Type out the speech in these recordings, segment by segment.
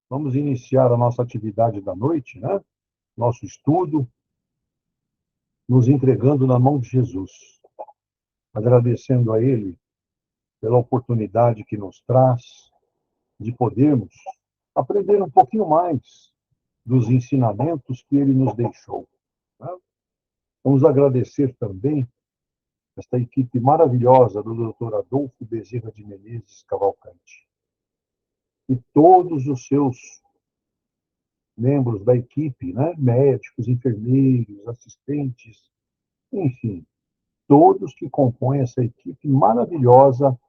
Vamos iniciar a nossa atividade da noite, né? Nosso estudo, nos entregando na mão de Jesus, agradecendo a Ele pela oportunidade que nos traz de podermos aprender um pouquinho mais dos ensinamentos que Ele nos deixou. Né? Vamos agradecer também esta equipe maravilhosa do Dr. Adolfo Bezerra de Menezes Cavalcante e todos os seus membros da equipe, né? Médicos, enfermeiros, assistentes, enfim, todos que compõem essa equipe maravilhosa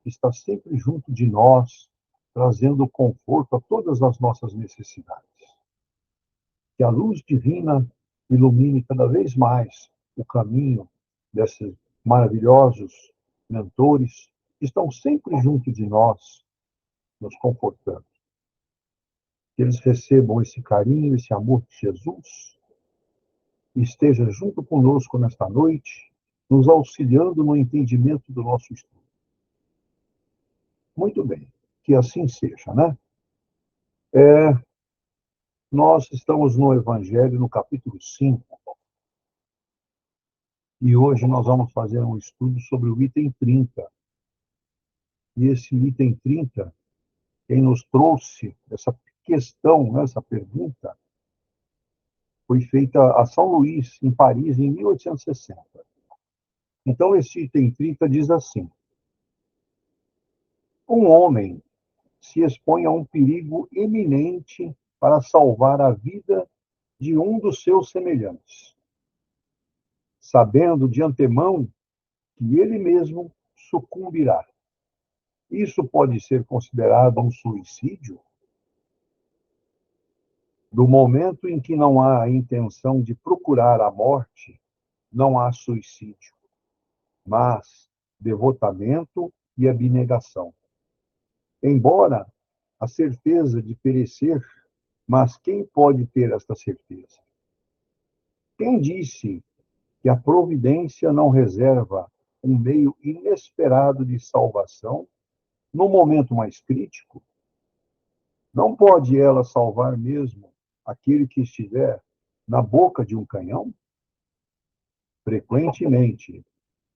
que está sempre junto de nós, trazendo conforto a todas as nossas necessidades. Que a luz divina ilumine cada vez mais o caminho desses maravilhosos mentores que estão sempre junto de nós, nos confortando. Que eles recebam esse carinho, esse amor de Jesus e esteja junto conosco nesta noite, nos auxiliando no entendimento do nosso estudo. Muito bem, que assim seja, né? Nós estamos no Evangelho, no capítulo 5, e hoje nós vamos fazer um estudo sobre o item 30. E esse item 30, quem nos trouxe essa questão, né, essa pergunta, foi feita a São Luís, em Paris, em 1860. Então, esse item 30 diz assim: um homem se expõe a um perigo iminente para salvar a vida de um dos seus semelhantes, sabendo de antemão que ele mesmo sucumbirá. Isso pode ser considerado um suicídio? Do momento em que não há a intenção de procurar a morte, não há suicídio, mas devotamento e abnegação. Embora a certeza de perecer, mas quem pode ter esta certeza? Quem disse que a providência não reserva um meio inesperado de salvação no momento mais crítico? Não pode ela salvar mesmo aquele que estiver na boca de um canhão? Frequentemente,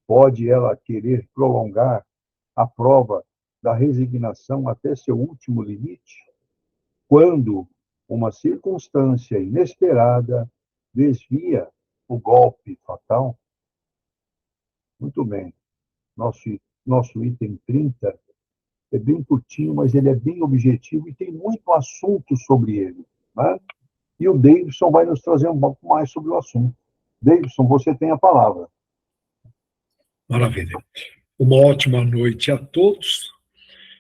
pode ela querer prolongar a prova da resignação até seu último limite, quando uma circunstância inesperada desvia o golpe fatal? Muito bem. Nosso item 30 é bem curtinho, mas ele é bem objetivo e tem muito assunto sobre ele. Né? E o Davidson vai nos trazer um pouco mais sobre o assunto. Davidson, você tem a palavra. Maravilha. Uma ótima noite a todos.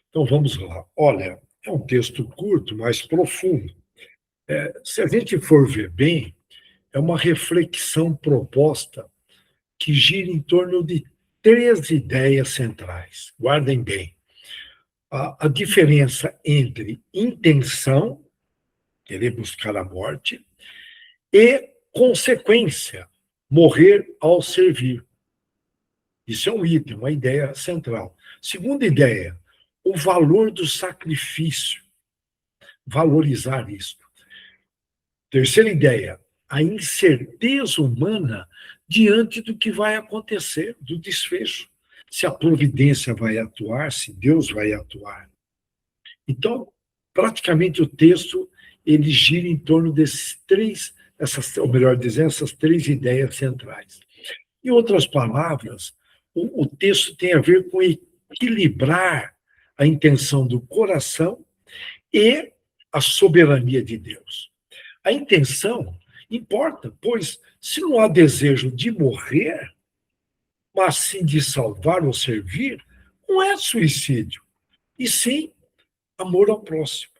Então, vamos lá. Olha, é um texto curto, mas profundo. Se a gente for ver bem, é uma reflexão proposta que gira em torno de 3 ideias centrais. Guardem bem. A diferença entre intenção, querer buscar a morte, e consequência, morrer ao servir. Isso é um item, uma ideia central. Segunda ideia, o valor do sacrifício. Valorizar isso. Terceira ideia, a incerteza humana diante do que vai acontecer, do desfecho. Se a providência vai atuar, se Deus vai atuar. Então, praticamente o texto ele gira em torno desses 3, ou melhor dizendo, essas 3 ideias centrais. Em outras palavras, o texto tem a ver com equilibrar a intenção do coração e a soberania de Deus. A intenção importa, pois se não há desejo de morrer, mas sim de salvar ou servir, não é suicídio, e sim amor ao próximo.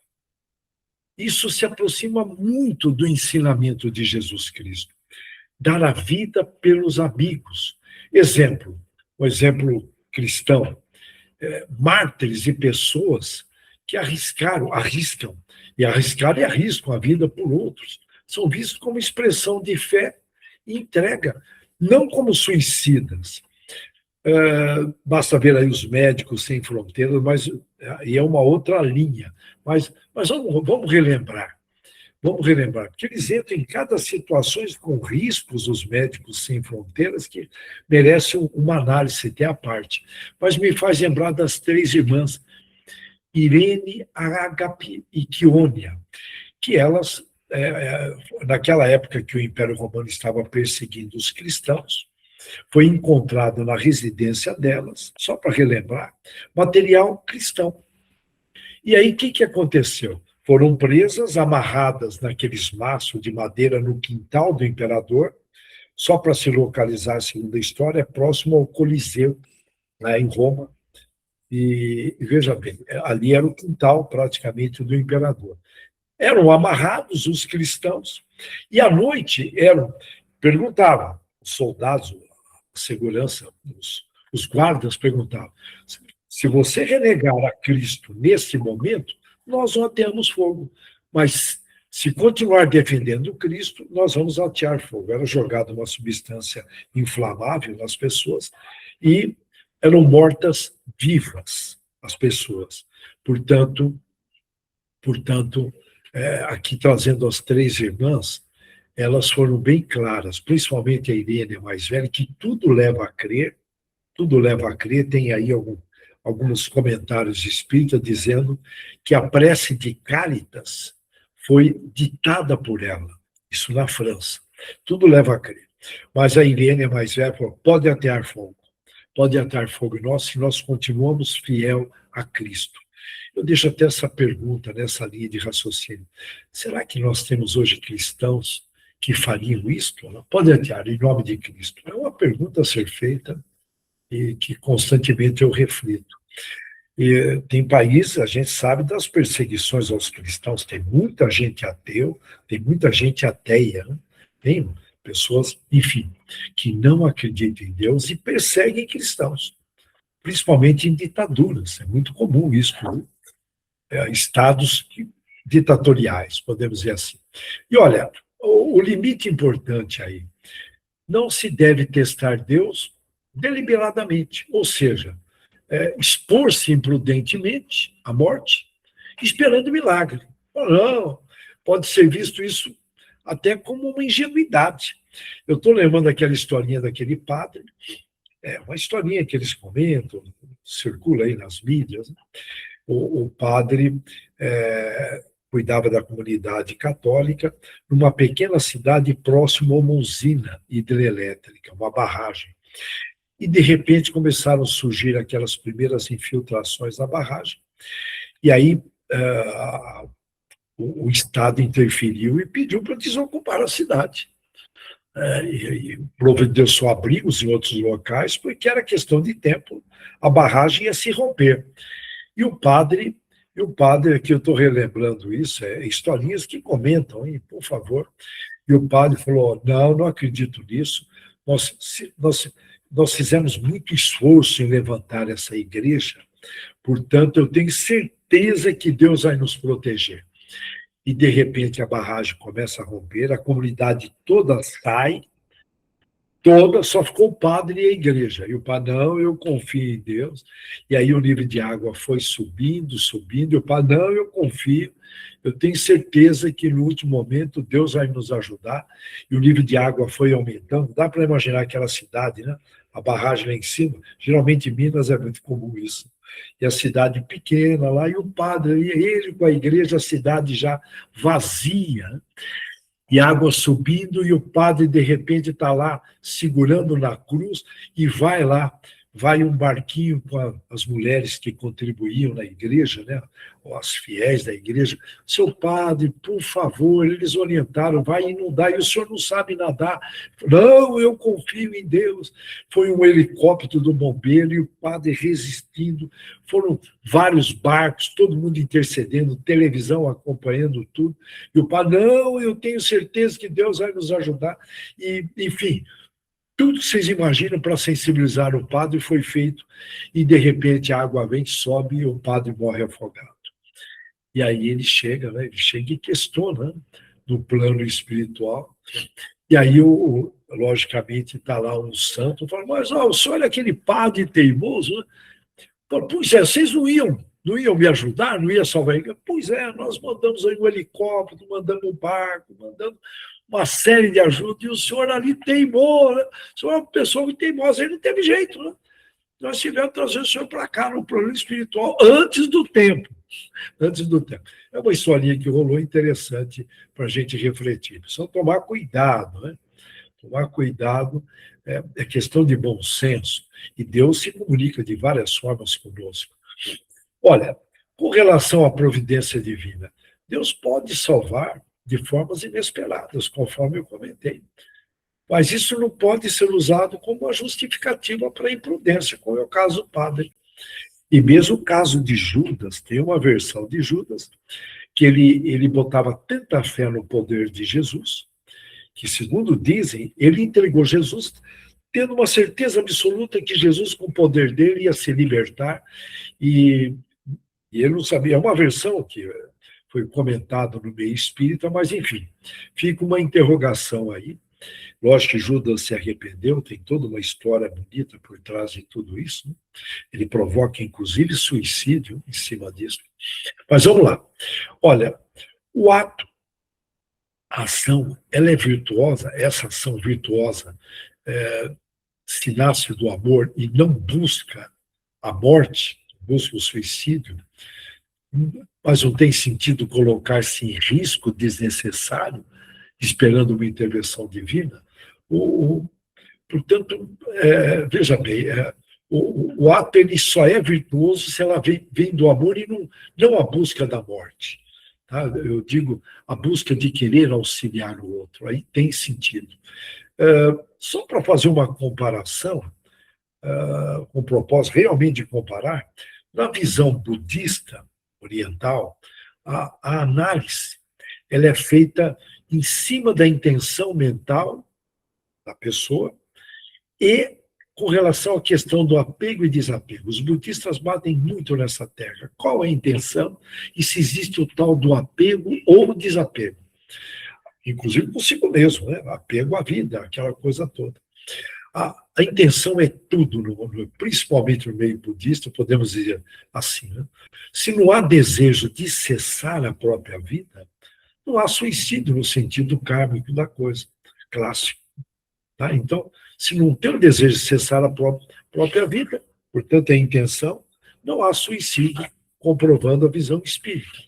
Isso se aproxima muito do ensinamento de Jesus Cristo. Dar a vida pelos amigos. Exemplo, um exemplo cristão. Mártires e pessoas que arriscam e arriscam a vida por outros. São vistos como expressão de fé e entrega, não como suicidas. Basta ver aí os Médicos Sem Fronteiras, mas e é uma outra linha. Mas vamos relembrar. Vamos relembrar, porque eles entram em cada situação com riscos, os Médicos Sem Fronteiras, que merecem uma análise até à parte. Mas me faz lembrar das três irmãs, Irene, Ágape e Quíonia, que elas, naquela época que o Império Romano estava perseguindo os cristãos, foi encontrado na residência delas, só para relembrar, material cristão. E aí, o que aconteceu? Foram presas, amarradas naqueles maços de madeira no quintal do imperador, só para se localizar, segundo a história, próximo ao Coliseu, em Roma. E veja bem, ali era o quintal praticamente do imperador. Eram amarrados os cristãos, e à noite perguntavam, os soldados, a segurança, os guardas perguntavam: se você renegar a Cristo nesse momento, nós não ateamos fogo. Mas se continuar defendendo Cristo, nós vamos atear fogo. Era jogada uma substância inflamável nas pessoas e eram mortas vivas as pessoas. Portanto, aqui trazendo as três irmãs, elas foram bem claras, principalmente a Irene, a mais velha, que tudo leva a crer, tem aí alguns comentários espíritas dizendo que a prece de Cáritas foi ditada por ela, isso na França. Tudo leva a crer. Mas a Irene, a mais velha, falou: pode atear fogo em nós, se nós continuamos fiel a Cristo. Eu deixo até essa pergunta nessa linha de raciocínio. Será que nós temos hoje cristãos que fariam isto? Pode atear em nome de Cristo. É uma pergunta a ser feita e que constantemente eu reflito. E tem países, a gente sabe das perseguições aos cristãos, tem muita gente ateu, tem muita gente ateia, né? Tem pessoas, enfim, que não acreditam em Deus e perseguem cristãos, principalmente em ditaduras. É muito comum isso, né? Estados ditatoriais, podemos dizer assim. E olha, o limite importante aí, não se deve testar Deus deliberadamente, ou seja, expor-se imprudentemente à morte, esperando milagre. Não, pode ser visto isso até como uma ingenuidade. Eu estou lembrando aquela historinha daquele padre, uma historinha que eles comentam, circula aí nas mídias, né? O padre cuidava da comunidade católica numa pequena cidade próxima a uma usina hidrelétrica, uma barragem. E, de repente, começaram a surgir aquelas primeiras infiltrações na barragem. E aí o Estado interferiu e pediu para desocupar a cidade. E providenciou abrigos em outros locais, porque era questão de tempo, a barragem ia se romper. E o padre, aqui eu estou relembrando isso, historinhas que comentam, hein, por favor. E o padre falou: não acredito nisso, nós fizemos muito esforço em levantar essa igreja, portanto, eu tenho certeza que Deus vai nos proteger. E, de repente, a barragem começa a romper, a comunidade toda sai, só ficou o padre e a igreja. E o padre: não, eu confio em Deus. E aí o nível de água foi subindo, e o padre: não, eu confio, eu tenho certeza que no último momento Deus vai nos ajudar. E o nível de água foi aumentando. Dá para imaginar aquela cidade, né? A barragem lá em cima. Geralmente em Minas é muito comum isso. E a cidade pequena lá, e o padre, e ele com a igreja, a cidade já vazia, né? E água subindo, e o padre, de repente, está lá segurando na cruz, e vai um barquinho com as mulheres que contribuíam na igreja, né? Ou as fiéis da igreja. Seu padre, por favor, eles orientaram, vai inundar, e o senhor não sabe nadar. Não, eu confio em Deus. Foi um helicóptero do bombeiro, e o padre resistindo. Foram vários barcos, todo mundo intercedendo, televisão acompanhando tudo. E o padre: não, eu tenho certeza que Deus vai nos ajudar. E, enfim, tudo que vocês imaginam para sensibilizar o padre foi feito, e, de repente, a água vem, sobe e o padre morre afogado. E aí ele chega, né? Ele chega e questiona, né, no plano espiritual, E aí, logicamente, está lá um santo, fala, mas o senhor é aquele padre teimoso, né? Fala, pois é, vocês não iam me ajudar, não iam salvar a igreja? Pois é, nós mandamos aí um helicóptero, mandamos um barco, mandamos uma série de ajudas, e o senhor ali teimou, né? O senhor é uma pessoa muito teimosa, aí não teve jeito, né? Nós tivemos que trazer o senhor para cá, no plano espiritual, antes do tempo. Antes do tempo. É uma historinha que rolou interessante para a gente refletir. Só tomar cuidado, né? Tomar cuidado é questão de bom senso. E Deus se comunica de várias formas conosco. Olha, com relação à providência divina, Deus pode salvar de formas inesperadas, conforme eu comentei. Mas isso não pode ser usado como uma justificativa para a imprudência, como é o caso do padre. E mesmo o caso de Judas, tem uma versão de Judas, que ele botava tanta fé no poder de Jesus, que, segundo dizem, ele entregou Jesus tendo uma certeza absoluta que Jesus, com o poder dele, ia se libertar, e ele não sabia. É uma versão que foi comentada no meio espírita, mas, enfim, fica uma interrogação aí. Lógico que Judas se arrependeu, tem toda uma história bonita por trás de tudo isso, né? Ele provoca, inclusive, suicídio em cima disso. Mas vamos lá. Olha, o ato, a ação, ela é virtuosa, essa ação virtuosa se nasce do amor e não busca a morte, busca o suicídio, mas não tem sentido colocar-se em risco desnecessário, esperando uma intervenção divina. Portanto, veja bem, o ato ele só é virtuoso se ela vem do amor e não a busca da morte. Tá? Eu digo a busca de querer auxiliar o outro, aí tem sentido. Só para fazer uma comparação, com o propósito realmente de comparar, na visão budista oriental, a análise ela é feita em cima da intenção mental da pessoa e com relação à questão do apego e desapego. Os budistas batem muito nessa tecla. Qual é a intenção e se existe o tal do apego ou desapego? Inclusive consigo mesmo, né? Apego à vida, aquela coisa toda. A intenção é tudo, principalmente no meio budista, podemos dizer assim. Né? Se não há desejo de cessar a própria vida, não há suicídio no sentido kármico da coisa, clássico. Tá? Então, se não tem o desejo de cessar a própria vida, portanto, é a intenção, não há suicídio, comprovando a visão espírita.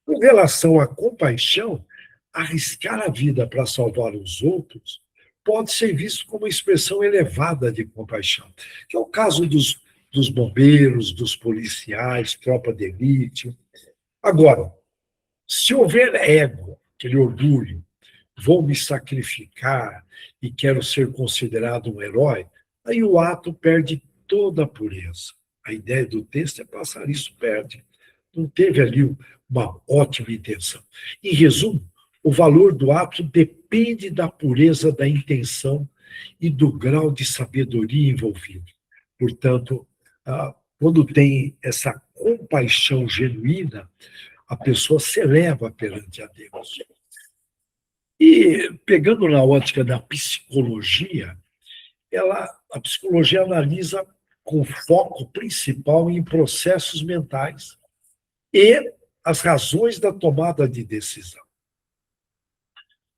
Com relação à compaixão, arriscar a vida para salvar os outros pode ser visto como uma expressão elevada de compaixão, que é o caso dos bombeiros, dos policiais, tropa de elite. Agora, se houver ego, aquele orgulho, vou me sacrificar e quero ser considerado um herói, aí o ato perde toda a pureza. A ideia do texto é passar isso perde. Não teve ali uma ótima intenção. Em resumo, o valor do ato depende da pureza da intenção e do grau de sabedoria envolvido. Portanto, quando tem essa compaixão genuína, a pessoa se eleva perante a Deus. E, pegando na ótica da psicologia, a psicologia analisa com foco principal em processos mentais e as razões da tomada de decisão.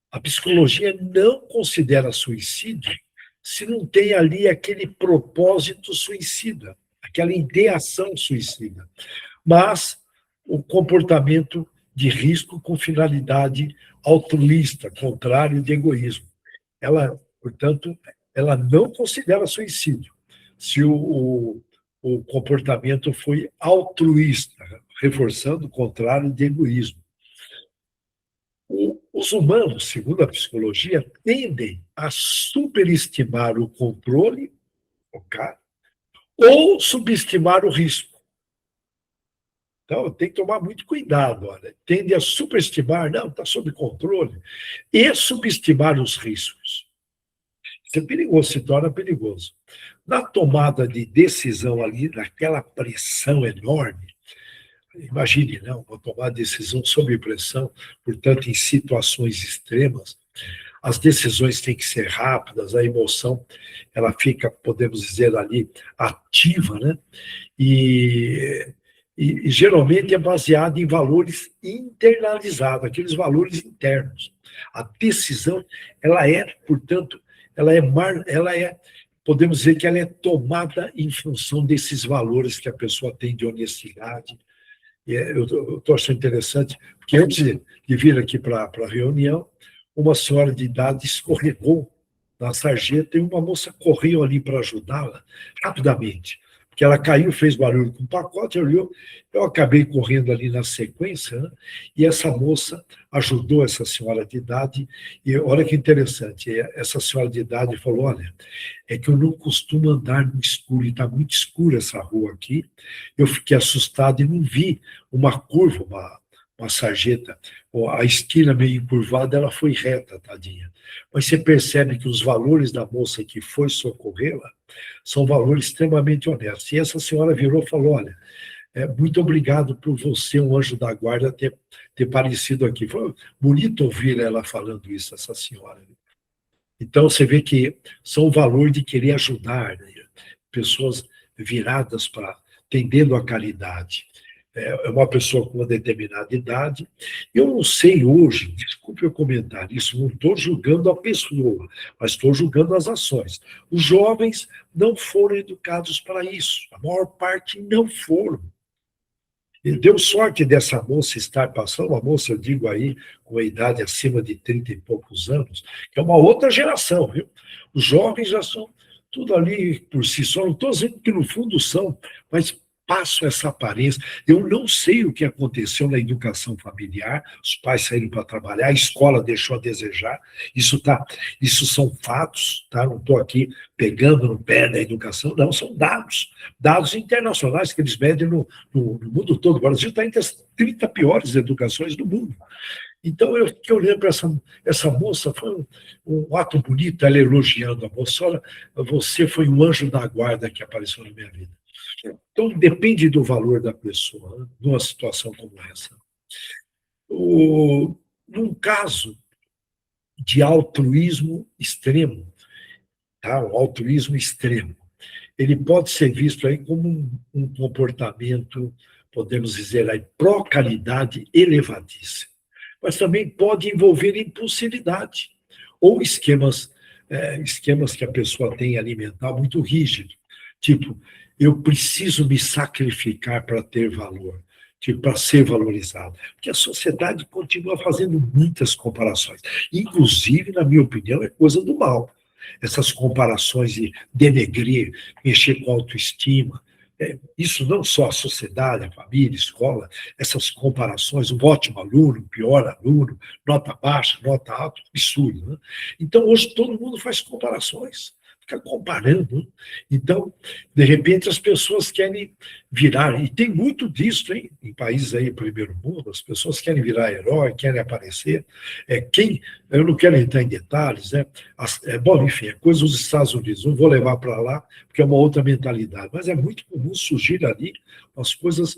A psicologia não considera suicídio se não tem ali aquele propósito suicida, aquela ideação suicida, mas o comportamento de risco com finalidade altruísta, contrário de egoísmo. Ela, portanto, ela não considera suicídio se o comportamento foi altruísta, reforçando o contrário de egoísmo. Os humanos, segundo a psicologia, tendem a superestimar o controle, ou subestimar o risco. Então, tem que tomar muito cuidado. Olha. Tende a superestimar, não, está sob controle, e subestimar os riscos. Isso é perigoso, se torna perigoso. Na tomada de decisão ali, naquela pressão enorme, imagine, não, vou tomar decisão sob pressão, portanto, em situações extremas, as decisões têm que ser rápidas, a emoção, ela fica, podemos dizer ali, ativa, né? E, e geralmente é baseada em valores internalizados, aqueles valores internos. A decisão, ela é, portanto, podemos dizer que ela é tomada em função desses valores que a pessoa tem de honestidade. E eu estou achando interessante, porque antes de vir aqui para a reunião, uma senhora de idade escorregou na sarjeta e uma moça correu ali para ajudá-la rapidamente, porque ela caiu, fez barulho com o pacote, olhou, eu acabei correndo ali na sequência, né? E essa moça ajudou essa senhora de idade, e olha que interessante, essa senhora de idade falou, olha, é que eu não costumo andar no escuro, e está muito escura essa rua aqui, eu fiquei assustado e não vi uma curva, uma sarjeta, a esquina meio encurvada, ela foi reta, tadinha. Mas você percebe que os valores da moça que foi socorrê-la são valores extremamente honestos. E essa senhora virou e falou, olha, muito obrigado por você, um anjo da guarda, ter aparecido aqui. Foi bonito ouvir ela falando isso, essa senhora. Então, você vê que são o valor de querer ajudar, né? Pessoas viradas para, tendendo à caridade. É uma pessoa com uma determinada idade. Eu não sei hoje, desculpe eu comentar isso, não estou julgando a pessoa, mas estou julgando as ações. Os jovens não foram educados para isso, a maior parte não foram. E deu sorte dessa moça estar passando, uma moça, eu digo aí, com a idade acima de 30 e poucos anos, que é uma outra geração, viu? Os jovens já são tudo ali por si só, não estou dizendo que no fundo são, mas passam essa aparência. Eu não sei o que aconteceu na educação familiar, os pais saíram para trabalhar, a escola deixou a desejar, isso são fatos, tá? Não estou aqui pegando no pé da educação, não, são dados internacionais que eles medem no mundo todo. O Brasil está entre as 30 piores educações do mundo. Então, eu fiquei olhando para essa moça, foi um ato bonito, ela elogiando a moça, olha, você foi um anjo da guarda que apareceu na minha vida. Então, depende do valor da pessoa, né, numa situação como essa. Num caso de altruísmo extremo, tá? O altruísmo extremo, ele pode ser visto aí como um comportamento, podemos dizer aí, pró-caridade elevadíssimo. Mas também pode envolver impulsividade ou esquemas que a pessoa tem alimentar muito rígido, tipo, eu preciso me sacrificar para ter valor, tipo, para ser valorizado. Porque a sociedade continua fazendo muitas comparações. Inclusive, na minha opinião, é coisa do mal. Essas comparações de denegrir, mexer com a autoestima, isso não só a sociedade, a família, a escola, essas comparações, um ótimo aluno, um pior aluno, nota baixa, nota alta, absurdo. Né? Então, hoje todo mundo faz comparações, fica comparando. Né? Então, de repente, as pessoas querem virar, e tem muito disso, hein? Em países aí, primeiro mundo, as pessoas querem virar herói, querem aparecer. Eu não quero entrar em detalhes, né? Bom, enfim, é coisa dos Estados Unidos, não vou levar para lá, porque é uma outra mentalidade, mas é muito comum surgir ali umas coisas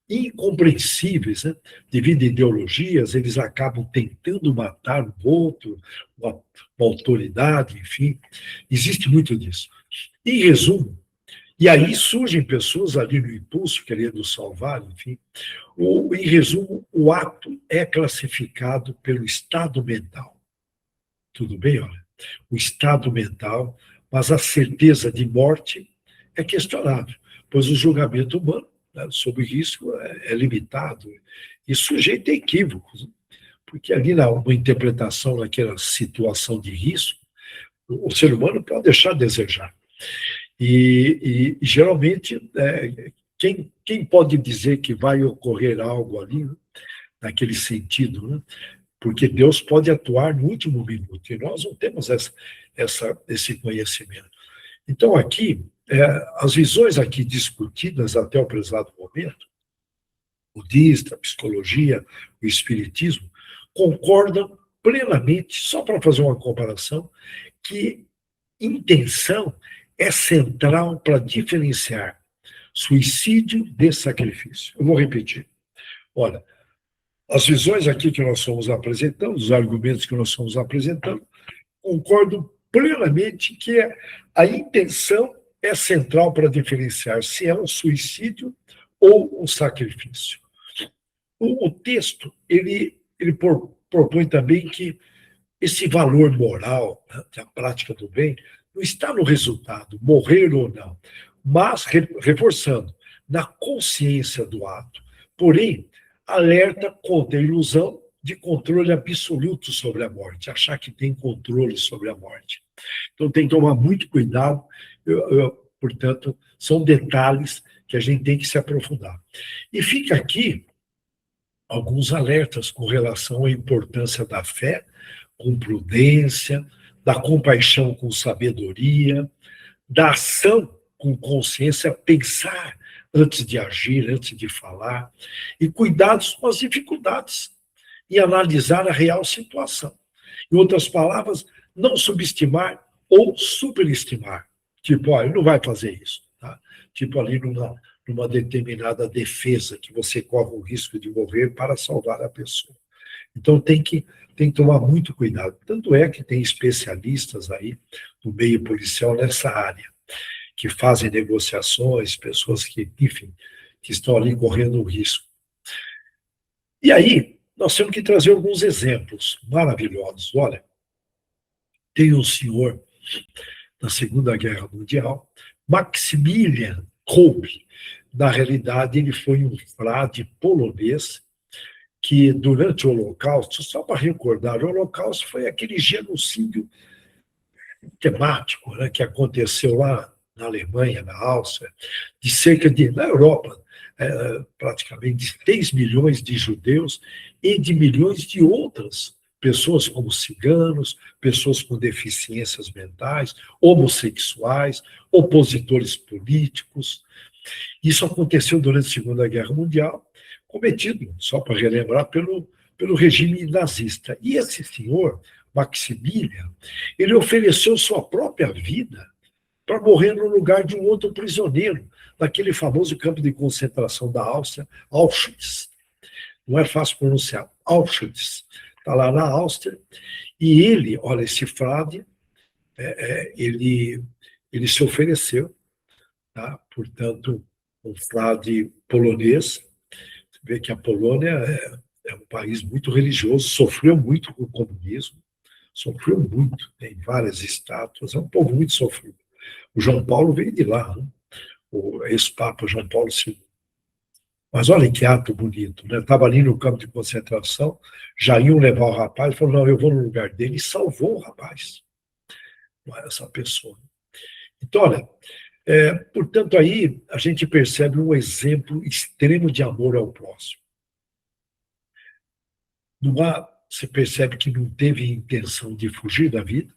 incompreensíveis, né? Devido a ideologias, eles acabam tentando matar o outro, uma autoridade, enfim, existe muito disso. Em resumo, e aí surgem pessoas ali no impulso, querendo salvar, enfim. Em resumo, o ato é classificado pelo estado mental. Tudo bem, olha? O estado mental, mas a certeza de morte é questionável, pois o julgamento humano, né, sob risco é limitado e sujeito a equívocos, porque ali uma interpretação naquela situação de risco, o ser humano pode deixar a desejar. E geralmente, quem pode dizer que vai ocorrer algo ali, né, naquele sentido, né? Porque Deus pode atuar no último minuto, e nós não temos esse conhecimento. Então, aqui, as visões aqui discutidas até o prezado momento, o budista, a psicologia, o espiritismo, concordam plenamente, só para fazer uma comparação, que intenção é central para diferenciar suicídio de sacrifício. Eu vou repetir. Olha, as visões aqui que nós fomos apresentando, os argumentos que nós fomos apresentando, concordo plenamente que a intenção é central para diferenciar se é um suicídio ou um sacrifício. O texto, ele propõe também que esse valor moral, né, da prática do bem, não está no resultado, morrer ou não, mas, reforçando, na consciência do ato. Porém, alerta contra a ilusão de controle absoluto sobre a morte, achar que tem controle sobre a morte. Então, tem que tomar muito cuidado, portanto, são detalhes que a gente tem que se aprofundar. E fica aqui alguns alertas com relação à importância da fé com prudência, da compaixão com sabedoria, da ação com consciência, pensar antes de agir, antes de falar, e cuidados com as dificuldades, e analisar a real situação. Em outras palavras, não subestimar ou superestimar. Tipo, ó, ele não vai fazer isso. Tá? Tipo ali numa determinada defesa, que você corre o risco de morrer para salvar a pessoa. Então tem que tomar muito cuidado. Tanto é que tem especialistas aí no meio policial nessa área, que fazem negociações, pessoas que, enfim, que estão ali correndo o risco. E aí, nós temos que trazer alguns exemplos maravilhosos. Olha, tem um senhor da Segunda Guerra Mundial, Maximilian Kolbe. Na realidade, ele foi um frade polonês que, durante o Holocausto, só para recordar, o Holocausto foi aquele genocídio temático, né, que aconteceu lá na Alemanha, na Áustria, de cerca de, na Europa, praticamente de 6 milhões de judeus e de milhões de outras pessoas, como ciganos, pessoas com deficiências mentais, homossexuais, opositores políticos. Isso aconteceu durante a Segunda Guerra Mundial, cometido, só para relembrar, pelo regime nazista. E esse senhor, Maximilian, ele ofereceu sua própria vida para morrer no lugar de um outro prisioneiro, naquele famoso campo de concentração da Áustria, Auschwitz. Não é fácil pronunciar, Auschwitz. Está lá na Áustria. E ele, olha, esse frade, ele se ofereceu, tá? Portanto, um frade polonês. Você vê que a Polônia é um país muito religioso, sofreu muito com o comunismo, sofreu muito, tem várias estátuas, é um povo muito sofrido. O João Paulo veio de lá, né? O ex-papa João Paulo II. Mas olha que ato bonito, né? Estava ali no campo de concentração, já iam levar o rapaz, falou, não, eu vou no lugar dele, e salvou o rapaz. Não era essa pessoa. Então, olha, portanto, aí a gente percebe um exemplo extremo de amor ao próximo. Você percebe que não teve intenção de fugir da vida,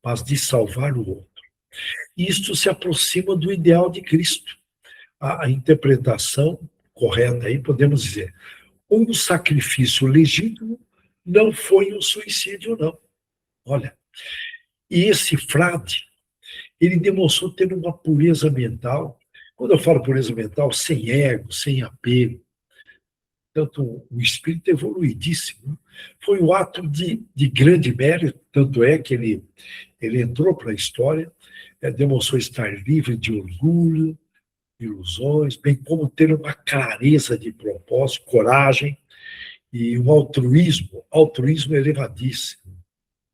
mas de salvar o outro. Isto se aproxima do ideal de Cristo. A interpretação correta aí, podemos dizer, um sacrifício legítimo não foi um suicídio, não. Olha, e esse frade, ele demonstrou ter uma pureza mental. Quando eu falo pureza mental, sem ego, sem apego, tanto um espírito evoluidíssimo. Foi um ato de grande mérito, tanto é que ele entrou para a história, demonstrou estar livre de orgulho, ilusões, bem como ter uma clareza de propósito, coragem e um altruísmo elevadíssimo.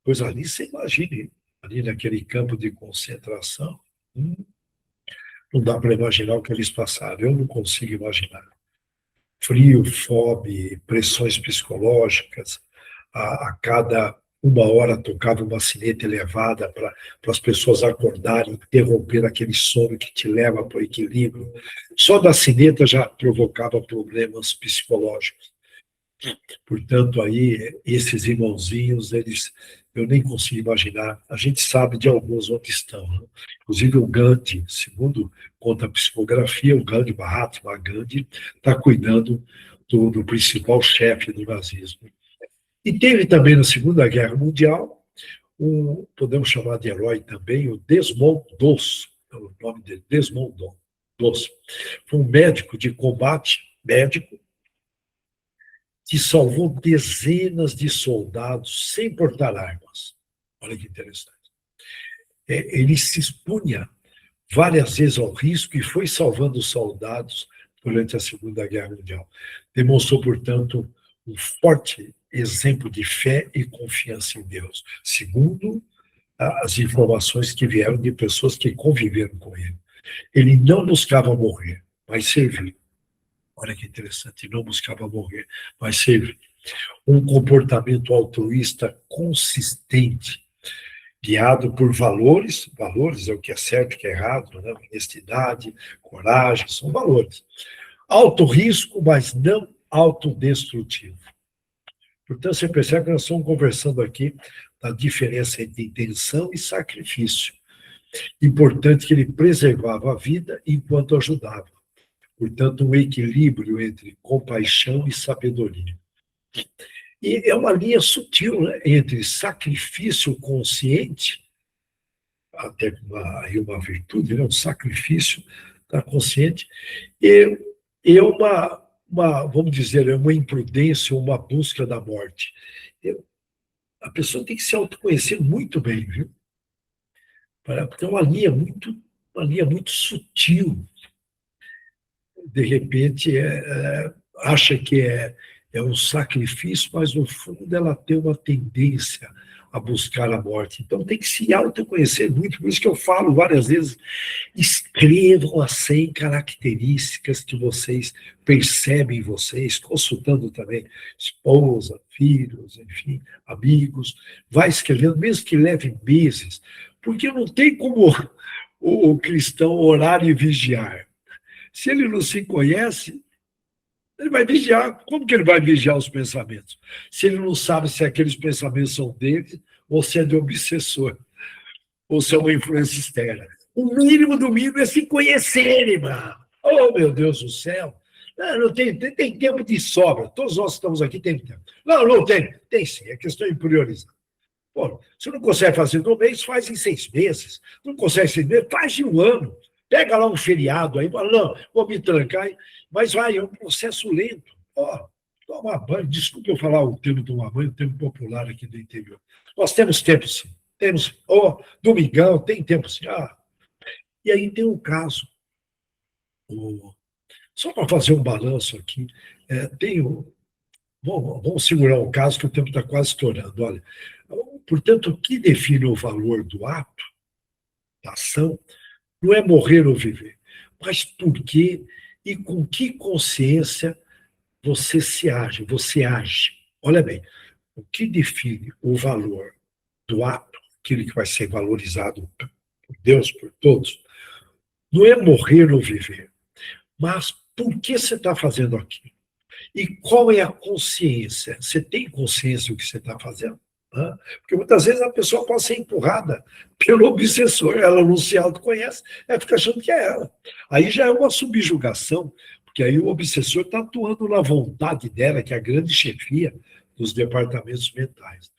Pois ali você imagine, ali naquele campo de concentração, não dá para imaginar o que eles passaram, eu não consigo imaginar. Frio, fome, pressões psicológicas, a cada 1 hora tocava uma sineta elevada para as pessoas acordarem, interromper aquele sono que te leva para o equilíbrio. Só da sineta já provocava problemas psicológicos. Portanto, aí, esses irmãozinhos, eu nem consigo imaginar. A gente sabe de alguns onde estão. Né? Inclusive o Gandhi, segundo conta a psicografia, o Gandhi, Mahatma Gandhi, está cuidando do principal chefe do nazismo. E teve também na Segunda Guerra Mundial, podemos chamar de herói também, o Desmond Doss, é o nome dele, Desmond Doss. Foi um médico de combate, médico, que salvou dezenas de soldados sem portar armas. Olha que interessante. Ele se expunha várias vezes ao risco e foi salvando os soldados durante a Segunda Guerra Mundial. Demonstrou, portanto, um forte exemplo de fé e confiança em Deus, segundo as informações que vieram de pessoas que conviveram com ele. Ele não buscava morrer, mas servir. Olha que interessante, não buscava morrer, mas servir. Um comportamento altruísta consistente, guiado por valores é o que é certo e o que é errado, né? Honestidade, coragem, são valores. Alto risco, mas não autodestrutivo. Portanto, você percebe que nós estamos conversando aqui da diferença entre intenção e sacrifício. Importante que ele preservava a vida enquanto ajudava. Portanto, um equilíbrio entre compaixão e sabedoria. E é uma linha sutil, né, entre sacrifício consciente, até uma virtude, né, um sacrifício consciente, e vamos dizer, uma imprudência, uma busca da morte. A pessoa tem que se autoconhecer muito bem, viu? Porque é uma linha muito sutil. De repente, acha que é um sacrifício, mas no fundo ela tem uma tendência a buscar a morte. Então tem que se autoconhecer muito, por isso que eu falo várias vezes, escrevam as 100 características que vocês percebem em vocês, consultando também esposa, filhos, enfim, amigos, vai escrevendo, mesmo que leve meses, porque não tem como o cristão orar e vigiar. Se ele não se conhece, ele vai vigiar. Como que ele vai vigiar os pensamentos? Se ele não sabe se aqueles pensamentos são dele ou se é de obsessor, ou se é uma influência externa. O mínimo do mínimo é se conhecer, irmão. Oh, meu Deus do céu. Não tem tempo de sobra. Todos nós que estamos aqui temos tempo. Não tem. Tem sim. É questão de priorizar. Pô, se não consegue fazer no mês, faz em 6 meses. Não consegue 6 meses, faz em 1 ano. Pega lá um feriado aí, fala, não, vou me trancar, mas vai, é um processo lento. Ó, toma banho, desculpa eu falar o termo tomar banho, o termo popular aqui do interior. Nós temos tempo sim, temos, domingão, tem tempo sim. E aí tem um caso, só para fazer um balanço aqui, vamos segurar um caso que o tempo está quase estourando. Olha, portanto, o que define o valor do ato, da ação, não é morrer ou viver, mas por que e com que consciência você age. Olha bem, o que define o valor do ato, aquilo que vai ser valorizado por Deus, por todos, não é morrer ou viver, mas por que você está fazendo aquilo? E qual é a consciência? Você tem consciência do que você está fazendo? Porque muitas vezes a pessoa pode ser empurrada pelo obsessor, ela não se autoconhece, ela fica achando que é ela. Aí já é uma subjugação, porque aí o obsessor está atuando na vontade dela, que é a grande chefia dos departamentos mentais.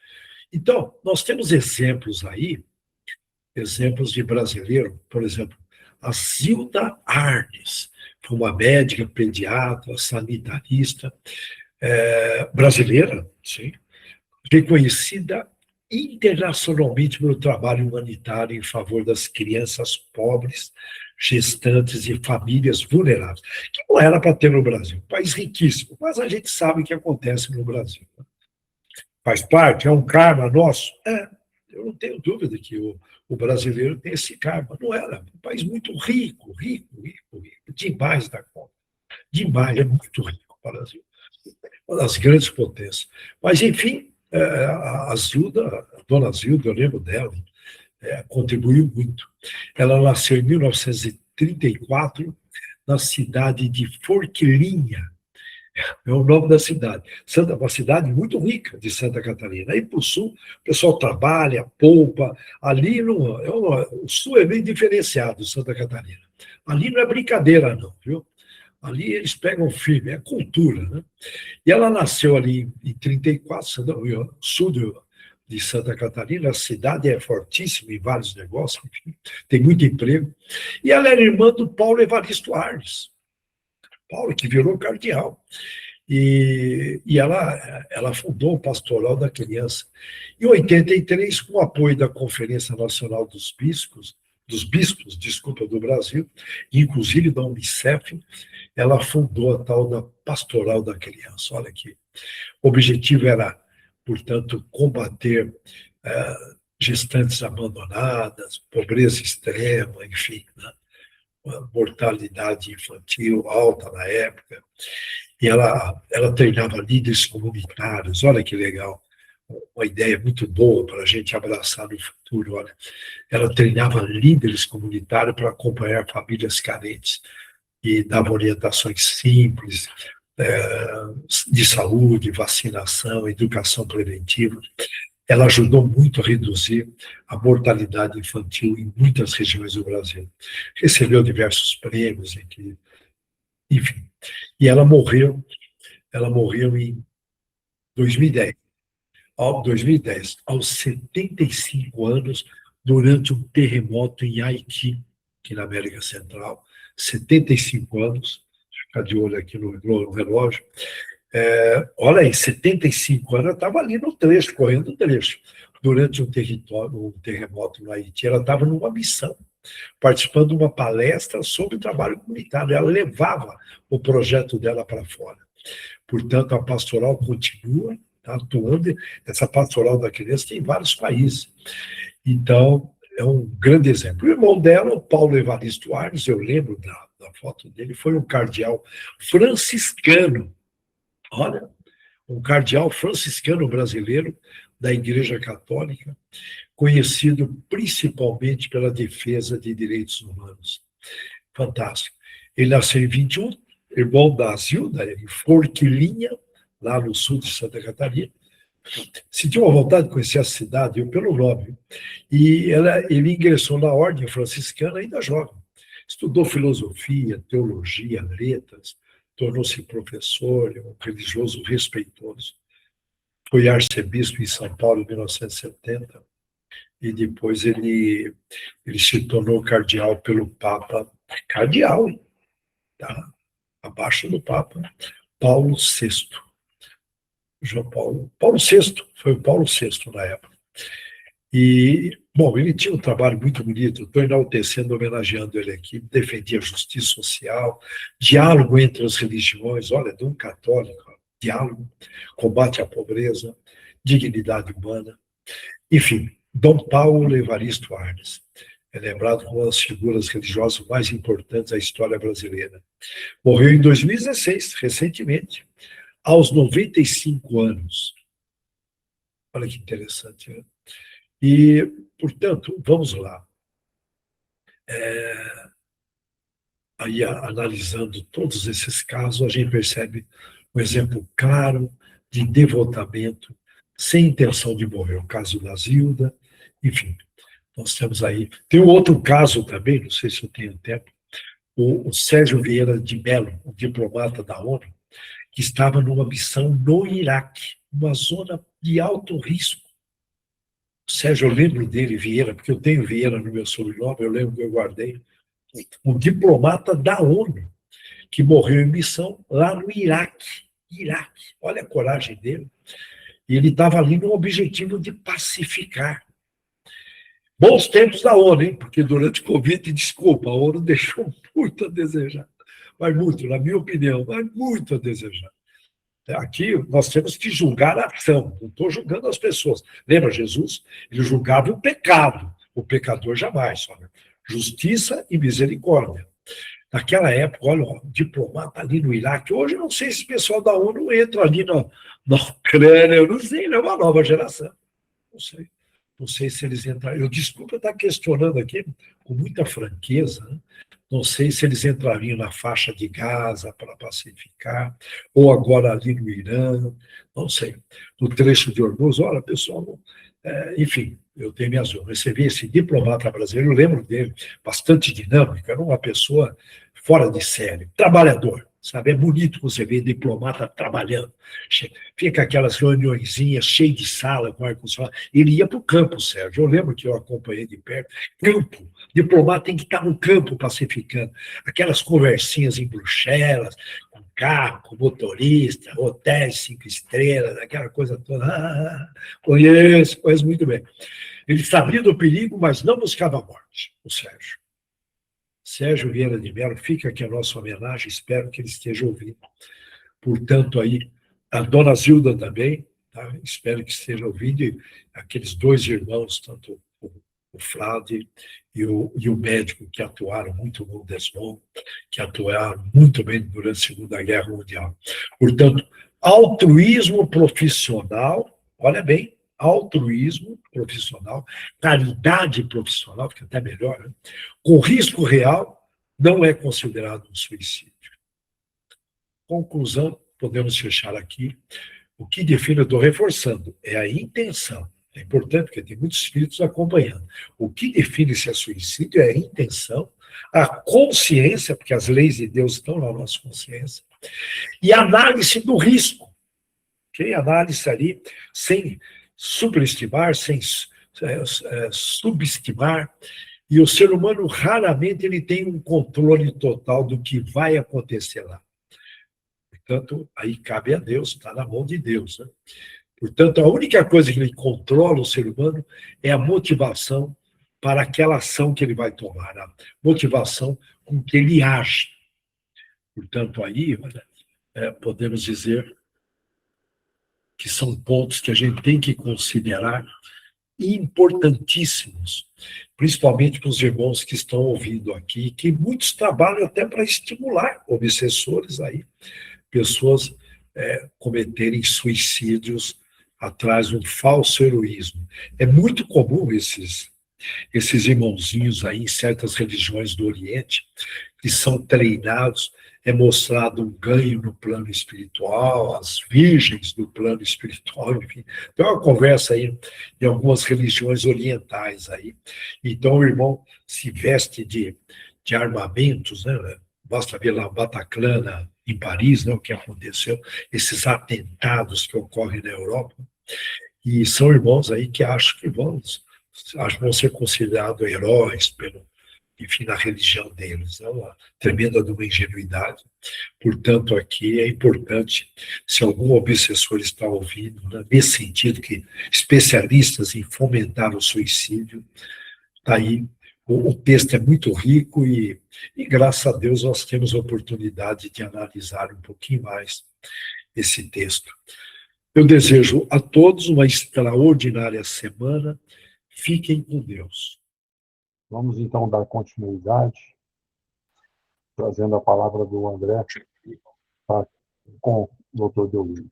Então, nós temos exemplos aí, exemplos de brasileiro, por exemplo, a Zilda Arnes, foi uma médica, pediatra, sanitarista, brasileira, sim, reconhecida internacionalmente pelo trabalho humanitário em favor das crianças pobres, gestantes e famílias vulneráveis, que não era para ter no Brasil. Um país riquíssimo, mas a gente sabe o que acontece no Brasil. Faz parte, é um karma nosso? Eu não tenho dúvida que o brasileiro tem esse karma. Não era, um país muito rico, demais da conta. Demais, é muito rico o Brasil. Uma das grandes potências. Mas, enfim, a dona Zilda, eu lembro dela, contribuiu muito. Ela nasceu em 1934, na cidade de Forquilinha, é o nome da cidade. Uma cidade muito rica de Santa Catarina. Aí para o sul, o pessoal trabalha, poupa. Ali o sul é bem diferenciado, Santa Catarina. Ali não é brincadeira, não, viu? Ali eles pegam firme, é cultura, né? E ela nasceu ali em 34, sul de Santa Catarina, a cidade é fortíssima em vários negócios, enfim, tem muito emprego. E ela era irmã do Paulo Evaristo Arnes, Paulo, que virou cardeal. E ela fundou o Pastoral da Criança. Em 83, com o apoio da Conferência Nacional dos Bispos, desculpa, do Brasil, inclusive da Unicef, ela fundou a tal da Pastoral da Criança. Olha aqui. O objetivo era, portanto, combater gestantes abandonadas, pobreza extrema, enfim, né? Mortalidade infantil alta na época. E ela treinava líderes comunitários. Olha que legal. Uma ideia muito boa para a gente abraçar no futuro. Olha, ela treinava líderes comunitários para acompanhar famílias carentes e dava orientações simples de saúde, vacinação, educação preventiva. Ela ajudou muito a reduzir a mortalidade infantil em muitas regiões do Brasil. Recebeu diversos prêmios, enfim. E ela morreu em 2010. 2010, aos 75 anos, durante um terremoto em Haiti, aqui na América Central. 75 anos, ficar de olho aqui no relógio. Olha aí, 75 anos, ela estava ali no trecho, correndo o trecho, durante um terremoto no Haiti. Ela estava numa missão, participando de uma palestra sobre o trabalho comunitário. Ela levava o projeto dela para fora. Portanto, a pastoral continua atuando. Essa pastoral da criança tem em vários países. Então, é um grande exemplo. O irmão dela, o Paulo Evaristo Arnes, eu lembro da foto dele, foi um cardeal franciscano. Olha, um cardeal franciscano brasileiro da Igreja Católica, conhecido principalmente pela defesa de direitos humanos. Fantástico. Ele nasceu em 21, irmão da Zilda, em Forquilinha, lá no sul de Santa Catarina. Sentiu uma vontade de conhecer a cidade, eu pelo nome. E ele ingressou na ordem franciscana ainda jovem. Estudou filosofia, teologia, letras, tornou-se professor, um religioso respeitoso. Foi arcebispo em São Paulo em 1970 e depois ele se tornou cardeal pelo Papa, cardeal, tá? Abaixo do Papa, Paulo VI. Paulo VI, foi o Paulo VI na época. E, bom, ele tinha um trabalho muito bonito, estou enaltecendo, homenageando ele aqui, defendia a justiça social, diálogo entre as religiões, olha, de um católico, diálogo, combate à pobreza, dignidade humana. Enfim, Dom Paulo Evaristo Arnes é lembrado como uma das figuras religiosas mais importantes da história brasileira. Morreu em 2016, recentemente, aos 95 anos. Olha que interessante, né? E, portanto, vamos lá. Aí, analisando todos esses casos, a gente percebe um exemplo claro de devotamento, sem intenção de morrer. O caso da Zilda, enfim, nós temos aí. Tem um outro caso também, não sei se eu tenho tempo, o Sérgio Vieira de Mello, um diplomata da ONU, que estava numa missão no Iraque, uma zona de alto risco. Sérgio, eu lembro dele, Vieira, porque eu tenho Vieira no meu sobrenome, eu lembro que eu guardei, um diplomata da ONU, que morreu em missão lá no Iraque. Iraque, olha a coragem dele. E ele estava ali no objetivo de pacificar. Bons tempos da ONU, hein? Porque durante o Covid, desculpa, a ONU deixou muito a desejar. Mas muito, na minha opinião, mas muito a desejar. Aqui nós temos que julgar a ação, não estou julgando as pessoas. Lembra Jesus? Ele julgava o pecado, o pecador jamais. Olha. Justiça e misericórdia. Naquela época, olha, um diplomata ali no Iraque. Hoje eu não sei se o pessoal da ONU entra ali na Ucrânia, eu não sei, é uma nova geração. Não sei. Não sei se eles entrariam. Eu desculpa estar questionando aqui com muita franqueza, né? Não sei se eles entrariam na faixa de Gaza para pacificar, ou agora ali no Irã, não sei. No trecho de Hormuz, olha, pessoal, enfim, eu tenho minhas dúvidas. Recebi esse diplomata brasileiro, eu lembro dele, bastante dinâmico, era uma pessoa fora de série, trabalhador, sabe? É bonito você ver diplomata trabalhando. Fica aquelas reuniõezinhas cheias de sala com ar-condicionado. Ele ia para o campo, Sérgio. Eu lembro que eu acompanhei de perto. Campo. Diplomata tem que estar no campo pacificando. Aquelas conversinhas em Bruxelas, com carro, motorista, hotéis 5 estrelas, aquela coisa toda. Conheço muito bem. Ele sabia do perigo, mas não buscava a morte, o Sérgio. Sérgio Vieira de Mello, fica aqui a nossa homenagem, espero que ele esteja ouvindo. Portanto, aí, a dona Zilda também, tá? Espero que esteja ouvindo, e aqueles dois irmãos, tanto o Frade e o médico que atuaram muito no Desmond, que atuaram muito bem durante a Segunda Guerra Mundial. Portanto, altruísmo profissional, olha bem, altruísmo profissional, caridade profissional, fica até melhor, né? Com risco real, não é considerado um suicídio. Conclusão, podemos fechar aqui. O que define, eu estou reforçando, é a intenção. É importante, porque tem muitos espíritos acompanhando. O que define se é suicídio é a intenção, a consciência, porque as leis de Deus estão na nossa consciência, e a análise do risco. Okay? Análise ali, sem superestimar, sem subestimar. E o ser humano, raramente, ele tem um controle total do que vai acontecer lá. Portanto, aí cabe a Deus, está na mão de Deus, né? Portanto, a única coisa que ele controla o ser humano é a motivação para aquela ação que ele vai tomar, a motivação com que ele age. Portanto, aí podemos dizer que são pontos que a gente tem que considerar importantíssimos, principalmente para os irmãos que estão ouvindo aqui, que muitos trabalham até para estimular obsessores aí, pessoas cometerem suicídios atrás de um falso heroísmo. É muito comum esses irmãozinhos aí em certas religiões do Oriente, que são treinados, é mostrado um ganho no plano espiritual, as virgens do plano espiritual, enfim. Tem uma conversa aí em algumas religiões orientais aí. Então o irmão se veste de armamentos, né? Basta ver lá o Bataclan em Paris, né, o que aconteceu, esses atentados que ocorrem na Europa, e são irmãos aí que acham que vão ser considerados heróis, enfim, na religião deles. É uma tremenda de uma ingenuidade. Portanto, aqui é importante, se algum obsessor está ouvindo, né, nesse sentido, que especialistas em fomentar o suicídio, está aí. O texto é muito rico e, graças a Deus, nós temos a oportunidade de analisar um pouquinho mais esse texto. Eu desejo a todos uma extraordinária semana. Fiquem com Deus. Vamos, então, dar continuidade, trazendo a palavra do André, tá, com o doutor Deolino.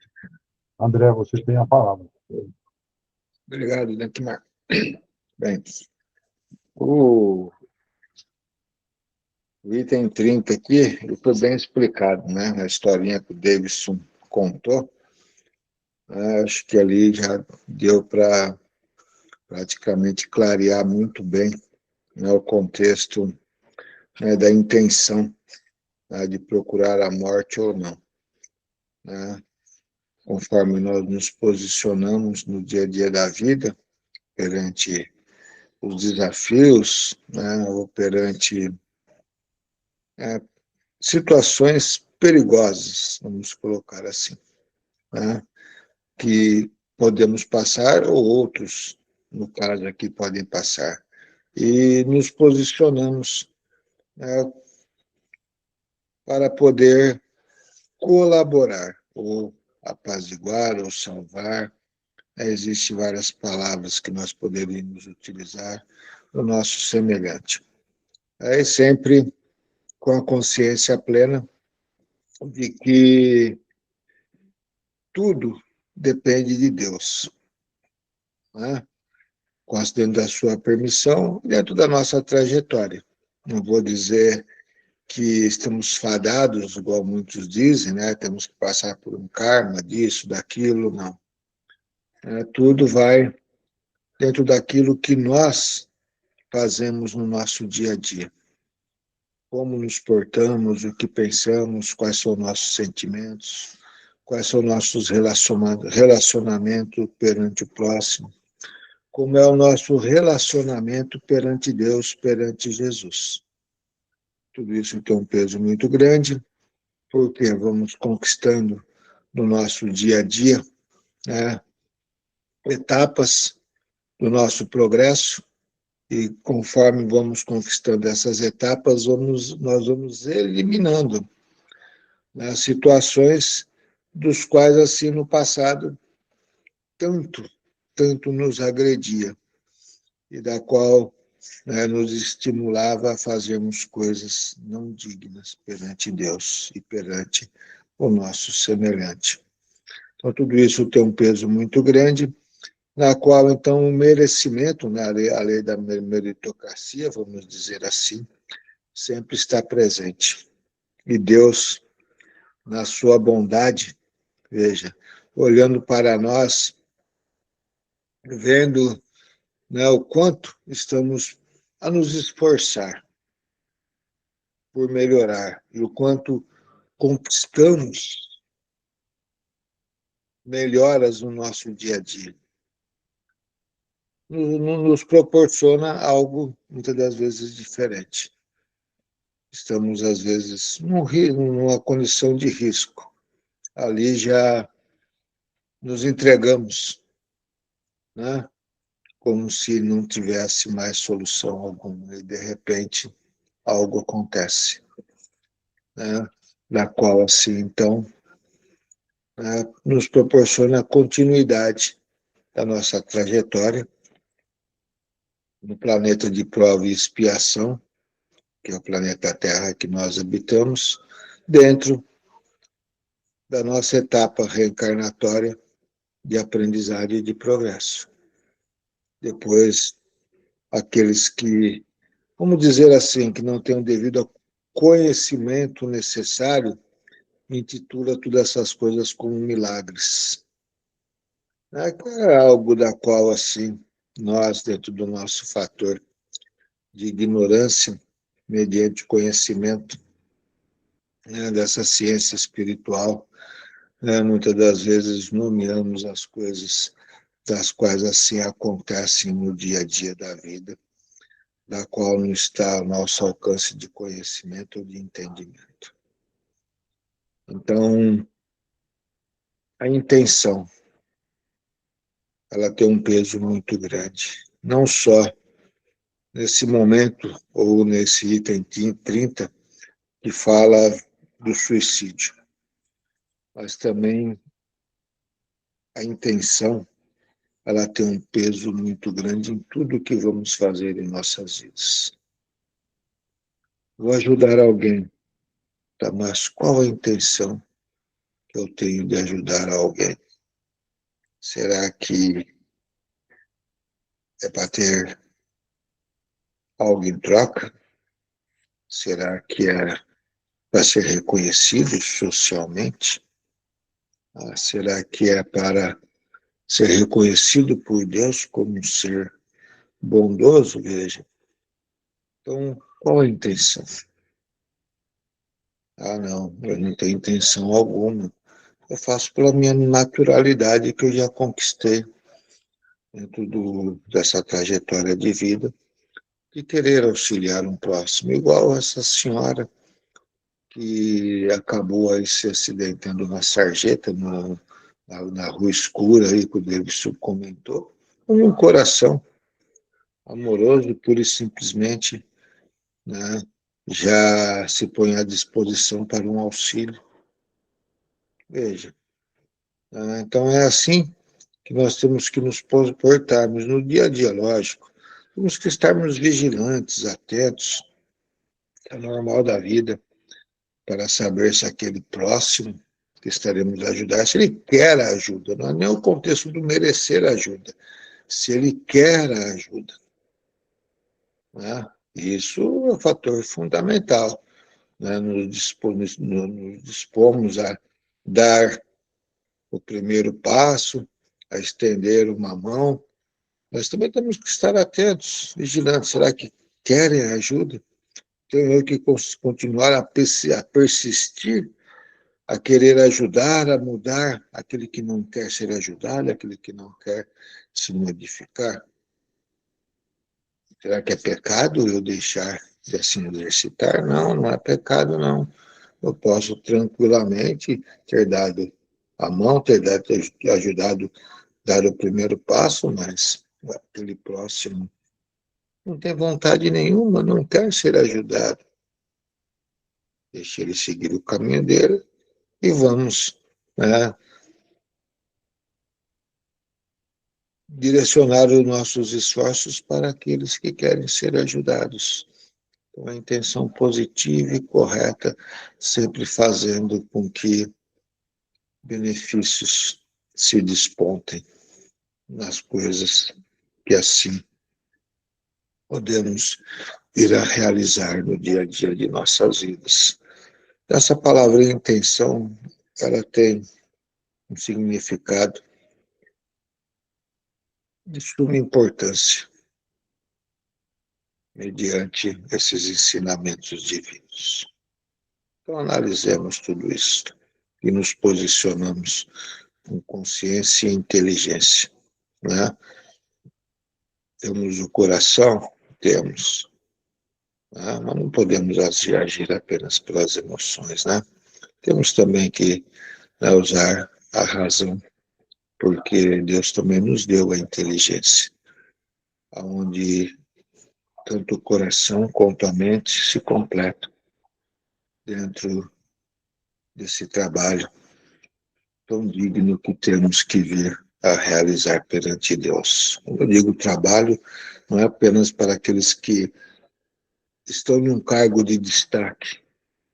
André, você tem a palavra. Obrigado, Nequimar. Bem, o item 30 aqui, foi bem explicado, né? A historinha que o Davidson contou, acho que ali já deu para praticamente clarear muito bem, né, o contexto, né, da intenção, né, de procurar a morte ou não, né? Conforme nós nos posicionamos no dia a dia da vida, perante os desafios, né, ou perante situações perigosas, vamos colocar assim, né, que podemos passar ou outros, no caso aqui, podem passar. E nos posicionamos, né, para poder colaborar, ou apaziguar, ou salvar. Existem várias palavras que nós poderíamos utilizar no nosso semelhante. Aí sempre com a consciência plena de que tudo depende de Deus, né? Dentro da sua permissão, dentro da nossa trajetória. Não vou dizer que estamos fadados, igual muitos dizem, né? Temos que passar por um karma disso, daquilo, não. Tudo vai dentro daquilo que nós fazemos no nosso dia a dia. Como nos portamos, o que pensamos, quais são nossos sentimentos, quais são nossos relacionamentos perante o próximo, como é o nosso relacionamento perante Deus, perante Jesus. Tudo isso tem um peso muito grande, porque vamos conquistando no nosso dia a dia, né, etapas do nosso progresso, e conforme vamos conquistando essas etapas, nós vamos eliminando, né, situações dos quais, assim, no passado, tanto nos agredia, e da qual, né, nos estimulava a fazermos coisas não dignas perante Deus e perante o nosso semelhante. Então, tudo isso tem um peso muito grande, na qual, então, o merecimento, né, a lei da meritocracia, vamos dizer assim, sempre está presente. E Deus, na sua bondade, veja, olhando para nós, vendo, né, o quanto estamos a nos esforçar por melhorar e o quanto conquistamos melhoras no nosso dia a dia, nos proporciona algo, muitas das vezes, diferente. Estamos, às vezes, numa condição de risco. Ali já nos entregamos, né? Como se não tivesse mais solução alguma. E, de repente, algo acontece, né? Na qual, assim, então, né, nos proporciona a continuidade da nossa trajetória no planeta de prova e expiação, que é o planeta Terra que nós habitamos, dentro da nossa etapa reencarnatória de aprendizagem e de progresso. Depois, aqueles que, vamos dizer assim, que não têm o devido conhecimento necessário, intitula todas essas coisas como milagres. É algo da qual, assim, nós, dentro do nosso fator de ignorância, mediante conhecimento, né, dessa ciência espiritual, né, muitas das vezes nomeamos as coisas das quais assim acontecem no dia a dia da vida, da qual não está ao nosso alcance de conhecimento ou de entendimento. Então, a intenção, ela tem um peso muito grande, não só nesse momento ou nesse item 30 que fala do suicídio, mas também a intenção, ela tem um peso muito grande em tudo que vamos fazer em nossas vidas. Vou ajudar alguém, tá? Mas qual a intenção que eu tenho de ajudar alguém? Será que é para ter algo em troca? Será que é para ser reconhecido socialmente? Será que é para ser reconhecido por Deus como um ser bondoso? Veja. Então, qual a intenção? Não, eu não tenho intenção alguma. Eu faço pela minha naturalidade que eu já conquistei dentro dessa trajetória de vida, de querer auxiliar um próximo, igual essa senhora que acabou aí se acidentando na sarjeta, na rua escura, aí, que o Davidson comentou, com um coração amoroso, pura e simplesmente, né, já se põe à disposição para um auxílio. Veja, né, então é assim que nós temos que nos portarmos no dia a dia, lógico. Temos que estarmos vigilantes, atentos, é normal da vida, para saber se aquele próximo que estaremos a ajudar, se ele quer a ajuda, não é nem o contexto do merecer ajuda, se ele quer a ajuda, né? Isso é um fator fundamental, né? Nos dispomos a dar o primeiro passo, a estender uma mão, mas também temos que estar atentos, vigilantes. Será que querem a ajuda? Tenho que continuar a persistir, a querer ajudar, a mudar aquele que não quer ser ajudado, aquele que não quer se modificar? Será que é pecado eu deixar de se exercitar? Não, não é pecado, não. eu posso tranquilamente ter dado a mão, ter ajudado, dar o primeiro passo, mas aquele próximo não tem vontade nenhuma, não quer ser ajudado. Deixe ele seguir o caminho dele e vamos, né, direcionar os nossos esforços para aqueles que querem ser ajudados. Então, a intenção positiva e correta, sempre fazendo com que benefícios se despontem nas coisas que assim podemos ir a realizar no dia a dia de nossas vidas. Essa palavra intenção, ela tem um significado de suma importância mediante esses ensinamentos divinos. Então, analisemos tudo isso e nos posicionamos com consciência e inteligência, né? Temos o coração? Temos, né? Mas não podemos agir apenas pelas emoções, né? Temos também que, né, usar a razão, porque Deus também nos deu a inteligência, onde tanto o coração quanto a mente se completam dentro desse trabalho tão digno que temos que vir a realizar perante Deus. Quando eu digo trabalho, não é apenas para aqueles que estão em um cargo de destaque,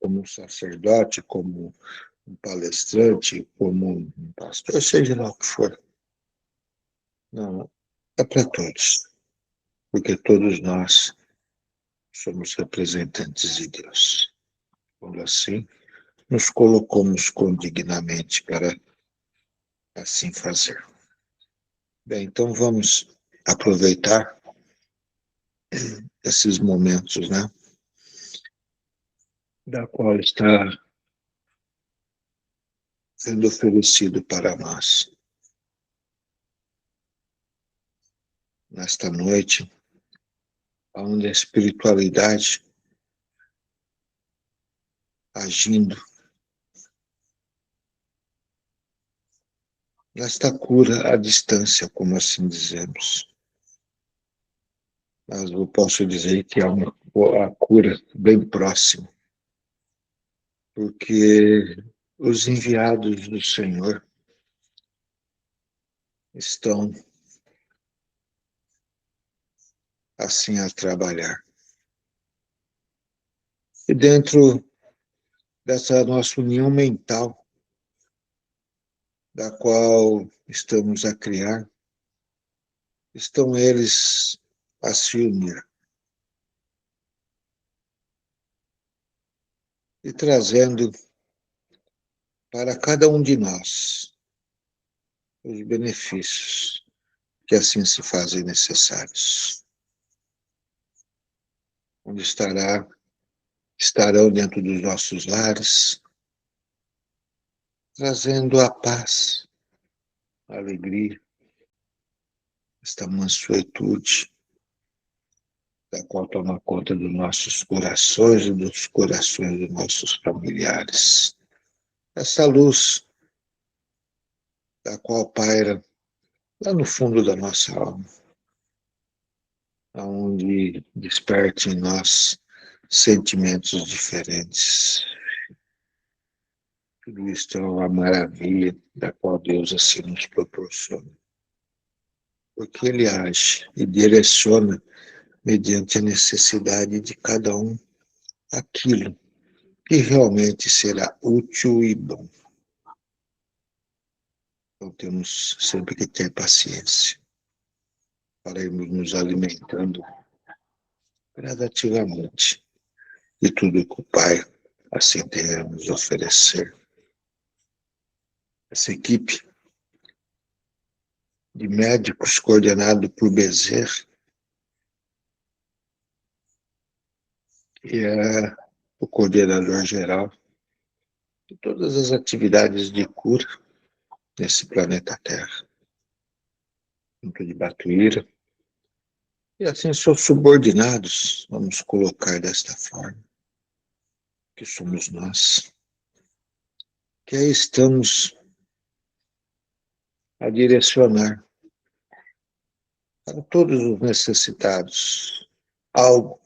como um sacerdote, como um palestrante, como um pastor, seja lá o que for. Não, é para todos, porque todos nós somos representantes de Deus. Quando assim, nos colocamos condignamente para assim fazer. Bem, então vamos aproveitar esses momentos, né, da qual está sendo oferecido para nós. Nesta noite, onde a espiritualidade agindo nesta cura à distância, como assim dizemos. Mas eu posso dizer que é a cura bem próxima, porque os enviados do Senhor estão assim a trabalhar. E dentro dessa nossa união mental, da qual estamos a criar, estão eles a se unir e trazendo para cada um de nós os benefícios que assim se fazem necessários. Onde estarão dentro dos nossos lares, trazendo a paz, a alegria, esta mansuetude, da qual toma conta dos nossos corações e dos corações dos nossos familiares. Essa luz, da qual paira lá no fundo da nossa alma, onde desperte em nós sentimentos diferentes. Tudo isso é uma maravilha da qual Deus assim nos proporciona. Porque Ele age e direciona mediante a necessidade de cada um aquilo que realmente será útil e bom. Então temos sempre que ter paciência para irmos nos alimentando gradativamente de tudo que o Pai assim tem a nos oferecer. Essa equipe de médicos coordenado por Bezer, que é o coordenador geral de todas as atividades de cura nesse planeta Terra, junto de Batuíra, e assim seus subordinados, vamos colocar desta forma, que somos nós, que aí estamos a direcionar para todos os necessitados algo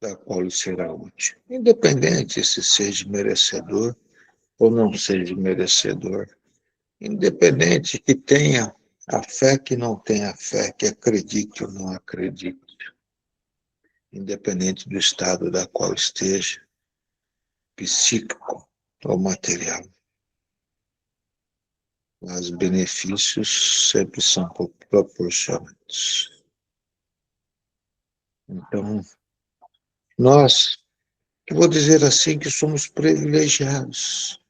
da qual lhe será útil, independente se seja merecedor ou não seja merecedor, independente que tenha a fé, que não tenha fé, que acredite ou não acredite, independente do estado da qual esteja, psíquico ou material. Mas benefícios sempre são proporcionados. Então, nós, eu vou dizer assim, que somos privilegiados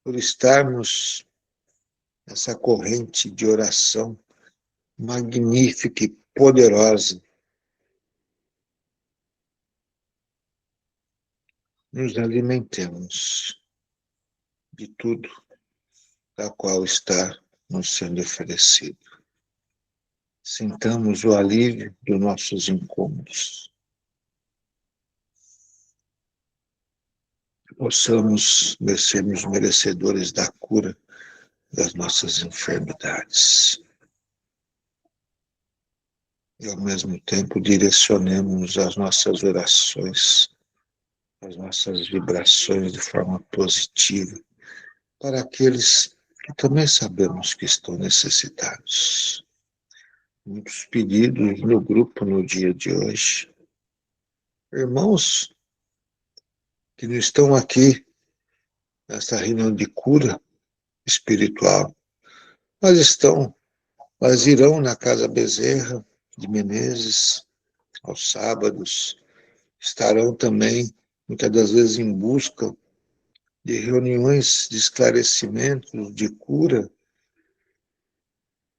por estarmos nessa corrente de oração magnífica e poderosa. Nos alimentemos de tudo da qual está nos sendo oferecido. Sintamos o alívio dos nossos incômodos. Possamos sermos merecedores da cura das nossas enfermidades. E, ao mesmo tempo, direcionemos as nossas orações, as nossas vibrações de forma positiva para aqueles que também sabemos que estão necessitados. Muitos pedidos no grupo no dia de hoje. Irmãos que não estão aqui nessa reunião de cura espiritual, mas irão na Casa Bezerra de Menezes aos sábados, estarão também, muitas das vezes, em busca de reuniões de esclarecimentos, de cura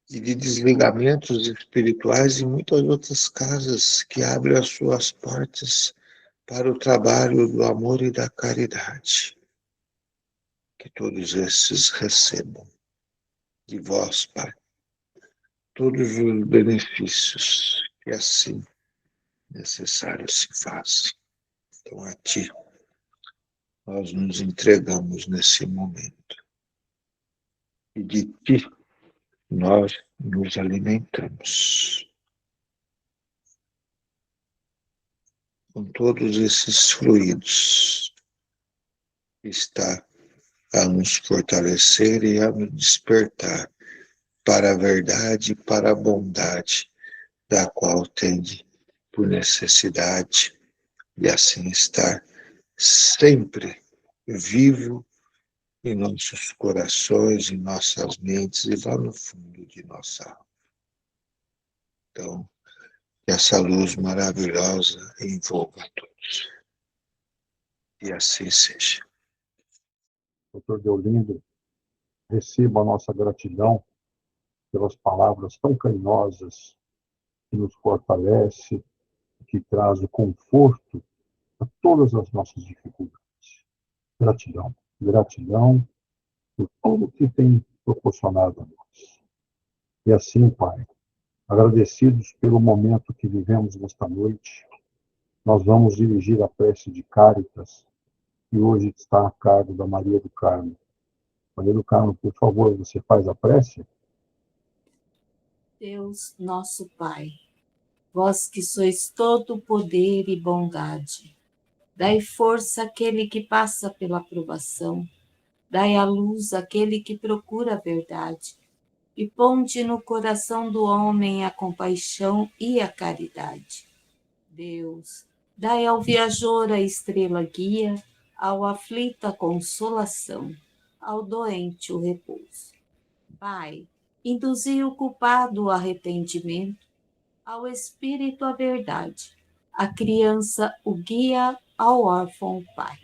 e de desligamentos espirituais em muitas outras casas que abrem as suas portas para o trabalho do amor e da caridade. Que todos esses recebam de vós, Pai, todos os benefícios que assim necessário se façam. Então, a Ti, nós nos entregamos nesse momento. E de Ti, nós nos alimentamos. Com todos esses fluidos, está a nos fortalecer e a nos despertar para a verdade e para a bondade da qual tende por necessidade e assim estar sempre vivo em nossos corações, em nossas mentes e lá no fundo de nossa alma. Então, que essa luz maravilhosa envolva a todos. E assim seja. Doutor Deolindo, receba a nossa gratidão pelas palavras tão carinhosas que nos fortalece, que traz o conforto a todas as nossas dificuldades. Gratidão, gratidão por tudo que tem proporcionado a nós. E assim, Pai, agradecidos pelo momento que vivemos nesta noite, nós vamos dirigir a prece de Cáritas, que hoje está a cargo da Maria do Carmo. Maria do Carmo, por favor, você faz a prece? Deus, nosso Pai, vós que sois todo poder e bondade, dai força àquele que passa pela provação, dai a luz àquele que procura a verdade, e ponde no coração do homem a compaixão e a caridade. Deus, dai ao viajor a estrela guia, ao aflito a consolação, ao doente o repouso. Pai, induzi o culpado ao arrependimento, ao espírito a verdade, a criança o guia, ao órfão o pai.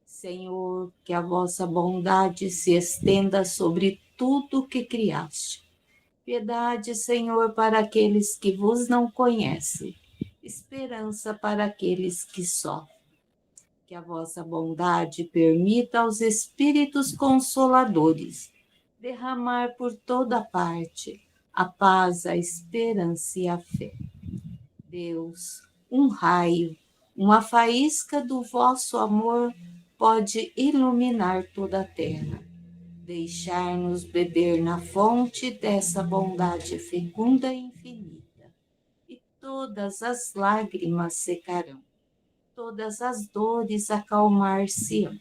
Senhor, que a vossa bondade se estenda sobre tudo que criaste. Piedade, Senhor, para aqueles que vos não conhecem, esperança para aqueles que sofrem. Que a vossa bondade permita aos espíritos consoladores derramar por toda parte a paz, a esperança e a fé. Deus, um raio, uma faísca do vosso amor pode iluminar toda a terra, deixar-nos beber na fonte dessa bondade fecunda e infinita, e todas as lágrimas secarão, todas as dores acalmar-se-ão.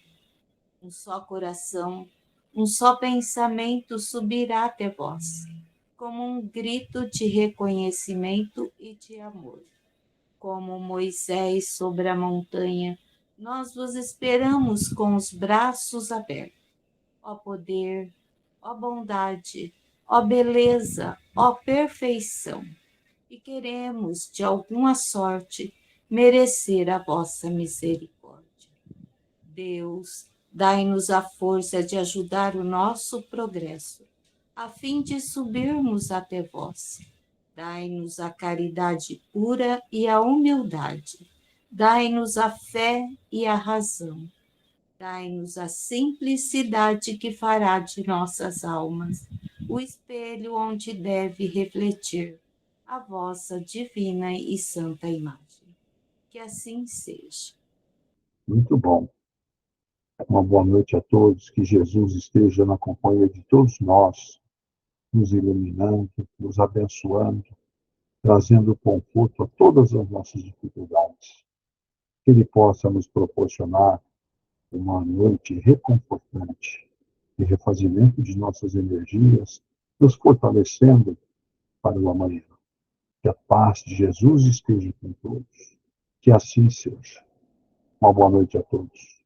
Um só coração, um só pensamento subirá até vós, como um grito de reconhecimento e de amor. Como Moisés sobre a montanha, nós vos esperamos com os braços abertos. Ó poder, ó bondade, ó beleza, ó perfeição. E queremos, de alguma sorte, merecer a vossa misericórdia. Deus, dai-nos a força de ajudar o nosso progresso, a fim de subirmos até vós. Dai-nos a caridade pura e a humildade. Dai-nos a fé e a razão. Dai-nos a simplicidade que fará de nossas almas o espelho onde deve refletir a vossa divina e santa imagem. Que assim seja. Muito bom. Uma boa noite a todos, que Jesus esteja na companhia de todos nós, nos iluminando, nos abençoando, trazendo conforto a todas as nossas dificuldades. Que Ele possa nos proporcionar uma noite reconfortante, de refazimento de nossas energias, nos fortalecendo para o amanhã. Que a paz de Jesus esteja com todos. Que assim seja. Uma boa noite a todos.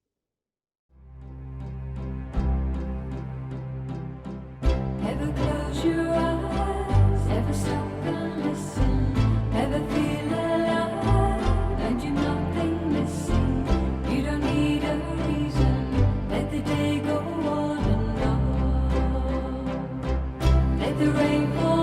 Ever close your eyes, ever stop and listen, ever feel alive, and you're nothing missing. You don't need a reason, let the day go on and on. Let the rain fall.